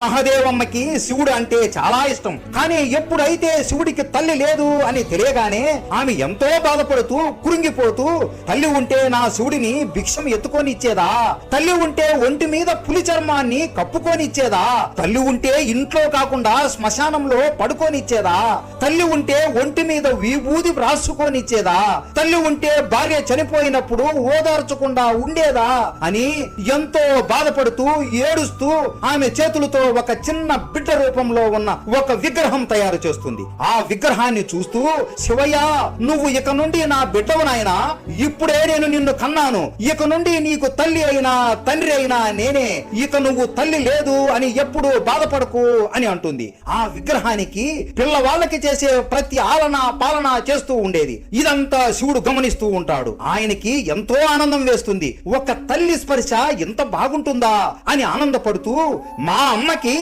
మహాదేవమ్మకి శివుడు అంటే చాలా ఇష్టం. కానీ ఎప్పుడైతే శివుడికి తల్లి లేదు అని తెలియగానే ఆమె ఎంతో బాధపడుతూ కృంగిపోతూ, తల్లి ఉంటే నా శివుడిని భిక్షం ఎత్తుకొని ఇచ్చేదా, తల్లి ఉంటే ఒంటి మీద పులి చర్మాన్ని కప్పుకొని ఇచ్చేదా, తల్లి ఉంటే ఇంట్లో కాకుండా శ్మశానంలో పడుకొని ఇచ్చేదా, తల్లి ఉంటే ఒంటి మీద విభూది రాసుకొని ఇచ్చేదా, తల్లి ఉంటే భార్య చనిపోయినప్పుడు ఓదార్చకుండా ఉండేదా అని ఎంతో బాధపడుతూ ఏడుస్తూ ఆమె చేతులతో ఒక చిన్న బిడ్డ రూపంలో ఉన్న ఒక విగ్రహం తయారు చేస్తుంది. ఆ విగ్రహాన్ని చూస్తూ, శివయ్య నువ్వు ఇక నుండి నా బిడ్డవు నాయనా, ఇప్పుడే నేను నిన్ను కన్నాను, ఇక నుండి నీకు తల్లి అయినా తండ్రి అయినా నేనే, ఇక నువ్వు తల్లి లేదు అని ఎప్పుడు బాధపడకు అని అంటుంది. ఆ విగ్రహానికి పిల్లవాళ్ళకి చేసే ప్రతి ఆలన పాలన చేస్తూ ఉండేది. ఇదంతా శివుడు గమనిస్తూ ఉంటాడు. ఆయనకి ఎంతో ఆనందం వేస్తుంది. ఒక తల్లి స్పర్శ ఎంత బాగుంటుందా అని ఆనందపడుతూ, మా అమ్మ